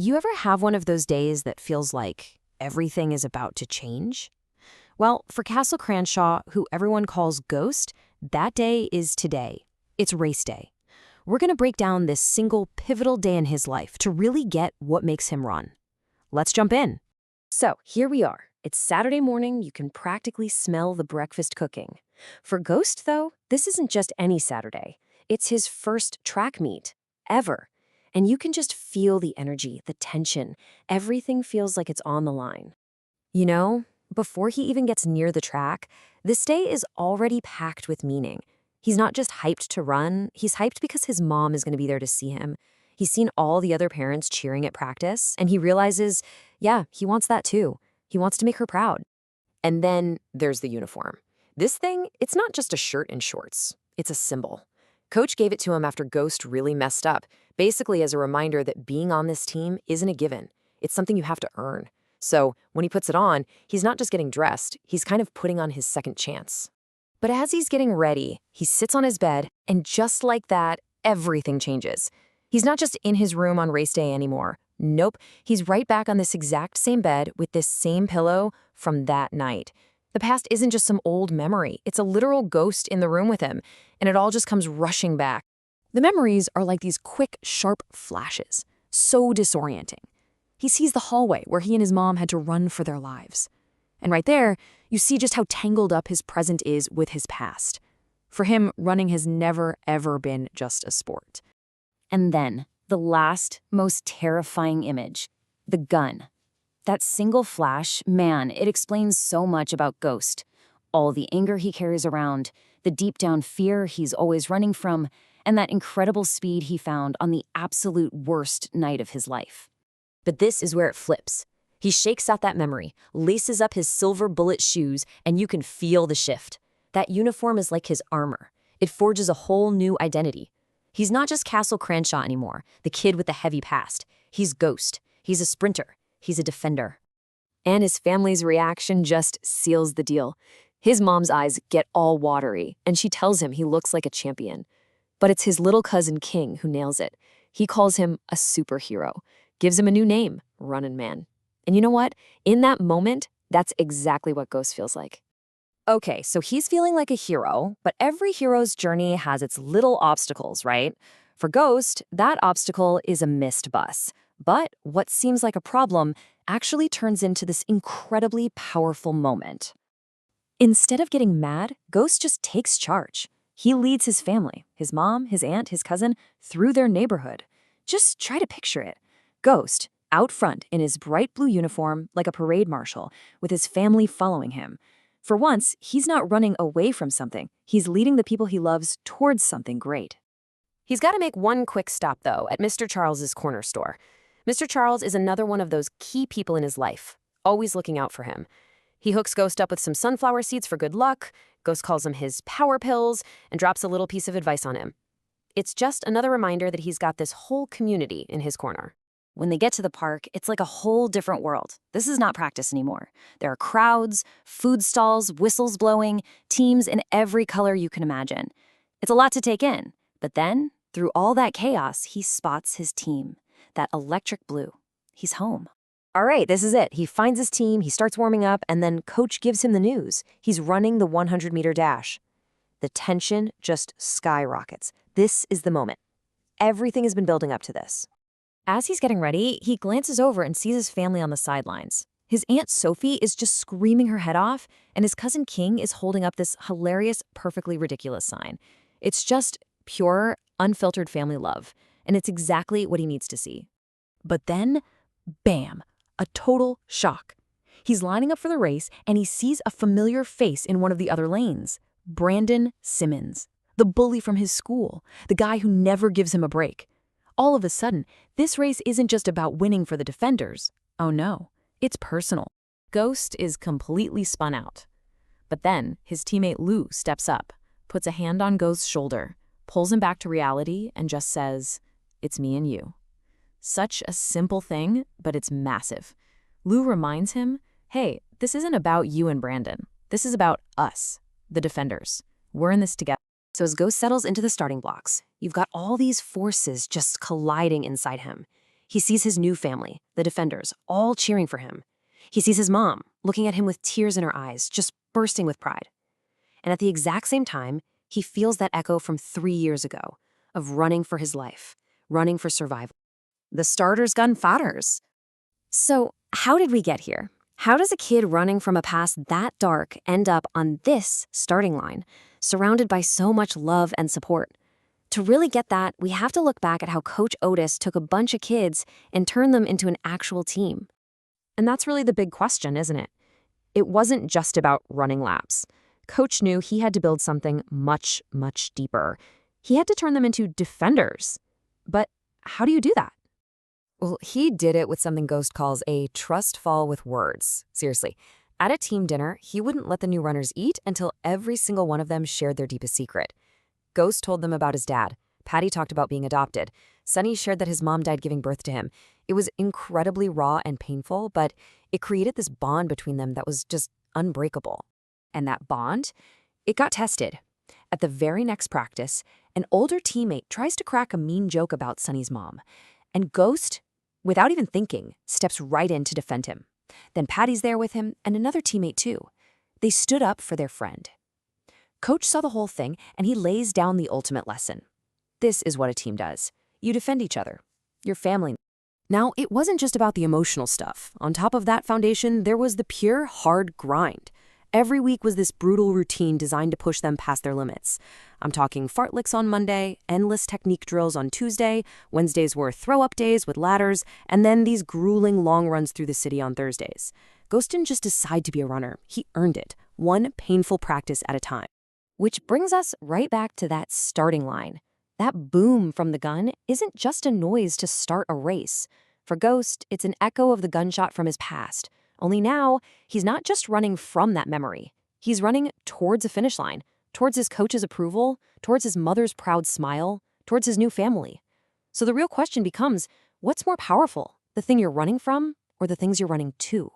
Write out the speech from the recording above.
You ever have one of those days that feels like everything is about to change? Well, for Castle Cranshaw, who everyone calls Ghost, that day is today. It's race day. We're going to break down this single pivotal day in his life to really get what makes him run. Let's jump in. So, here we are. It's Saturday morning. You can practically smell the breakfast cooking. For Ghost, though, this isn't just any Saturday. It's his first track meet, ever. And you can just feel the energy, the tension. Everything feels like it's on the line. You know, before he even gets near the track, this day is already packed with meaning. He's not just hyped to run, he's hyped because his mom is going to be there to see him. He's seen all the other parents cheering at practice, and he realizes, yeah, he wants that too. He wants to make her proud. And then there's the uniform. This thing, it's not just a shirt and shorts. It's a symbol. Coach gave it to him after Ghost really messed up, basically as a reminder that being on this team isn't a given. It's something you have to earn. So when he puts it on, he's not just getting dressed, he's kind of putting on his second chance. But as he's getting ready, he sits on his bed, and just like that, everything changes. He's not just in his room on race day anymore. Nope, he's right back on this exact same bed with this same pillow from that night. The past isn't just some old memory, it's a literal ghost in the room with him, and it all just comes rushing back. The memories are like these quick, sharp flashes, so disorienting. He sees the hallway where he and his mom had to run for their lives. And right there, you see just how tangled up his present is with his past. For him, running has never, ever been just a sport. And then, the last, most terrifying image, the gun. That single flash, man, it explains so much about Ghost. All the anger he carries around, the deep-down fear he's always running from, and that incredible speed he found on the absolute worst night of his life. But this is where it flips. He shakes out that memory, laces up his silver bullet shoes, and you can feel the shift. That uniform is like his armor. It forges a whole new identity. He's not just Castle Cranshaw anymore, the kid with the heavy past. He's Ghost. He's a sprinter. He's a defender. And his family's reaction just seals the deal. His mom's eyes get all watery, and she tells him he looks like a champion. But it's his little cousin King who nails it. He calls him a superhero, gives him a new name, Runnin' Man. And you know what? In that moment, that's exactly what Ghost feels like. Okay, so he's feeling like a hero, but every hero's journey has its little obstacles, right? For Ghost, that obstacle is a missed bus. But what seems like a problem actually turns into this incredibly powerful moment. Instead of getting mad, Ghost just takes charge. He leads his family, his mom, his aunt, his cousin, through their neighborhood. Just try to picture it. Ghost, out front in his bright blue uniform like a parade marshal, with his family following him. For once, he's not running away from something. He's leading the people he loves towards something great. He's got to make one quick stop, though, at Mr. Charles's corner store. Mr. Charles is another one of those key people in his life, always looking out for him. He hooks Ghost up with some sunflower seeds for good luck. Ghost calls them his power pills and drops a little piece of advice on him. It's just another reminder that he's got this whole community in his corner. When they get to the park, it's like a whole different world. This is not practice anymore. There are crowds, food stalls, whistles blowing, teams in every color you can imagine. It's a lot to take in. But then, through all that chaos, he spots his team. That electric blue. He's home. All right, this is it. He finds his team, he starts warming up, and then Coach gives him the news. He's running the 100-meter dash. The tension just skyrockets. This is the moment. Everything has been building up to this. As he's getting ready, he glances over and sees his family on the sidelines. His Aunt Sophie is just screaming her head off, and his cousin King is holding up this hilarious, perfectly ridiculous sign. It's just pure, unfiltered family love, and it's exactly what he needs to see. But then, bam, a total shock. He's lining up for the race, and he sees a familiar face in one of the other lanes. Brandon Simmons, the bully from his school, the guy who never gives him a break. All of a sudden, this race isn't just about winning for the defenders. Oh no, it's personal. Ghost is completely spun out. But then, his teammate Lou steps up, puts a hand on Ghost's shoulder, pulls him back to reality, and just says, "It's me and you." Such a simple thing, but it's massive. Lou reminds him, hey, this isn't about you and Brandon. This is about us, the defenders. We're in this together. So as Ghost settles into the starting blocks, you've got all these forces just colliding inside him. He sees his new family, the defenders, all cheering for him. He sees his mom, looking at him with tears in her eyes, just bursting with pride. And at the exact same time, he feels that echo from 3 years ago of running for his life, running for survival. The starter's gun fathers. So, how did we get here? How does a kid running from a past that dark end up on this starting line, surrounded by so much love and support? To really get that, we have to look back at how Coach Otis took a bunch of kids and turned them into an actual team. And that's really the big question, isn't it? It wasn't just about running laps. Coach knew he had to build something much, much deeper. He had to turn them into defenders. But how do you do that? Well, he did it with something Ghost calls a trust fall with words. Seriously, at a team dinner, he wouldn't let the new runners eat until every single one of them shared their deepest secret. Ghost told them about his dad. Patty talked about being adopted. Sonny shared that his mom died giving birth to him. It was incredibly raw and painful, but it created this bond between them that was just unbreakable. And that bond, it got tested. At the very next practice, an older teammate tries to crack a mean joke about Sonny's mom. And Ghost, without even thinking, steps right in to defend him. Then Patty's there with him, and another teammate too. They stood up for their friend. Coach saw the whole thing, and he lays down the ultimate lesson. This is what a team does. You defend each other, your family. Now, it wasn't just about the emotional stuff. On top of that foundation, there was the pure, hard grind. Every week was this brutal routine designed to push them past their limits. I'm talking fartleks on Monday, endless technique drills on Tuesday, Wednesdays were throw-up days with ladders, and then these grueling long runs through the city on Thursdays. Ghost didn't just decide to be a runner. He earned it, one painful practice at a time. Which brings us right back to that starting line. That boom from the gun isn't just a noise to start a race. For Ghost, it's an echo of the gunshot from his past. Only now, he's not just running from that memory. He's running towards a finish line, towards his coach's approval, towards his mother's proud smile, towards his new family. So the real question becomes, what's more powerful, the thing you're running from or the things you're running to?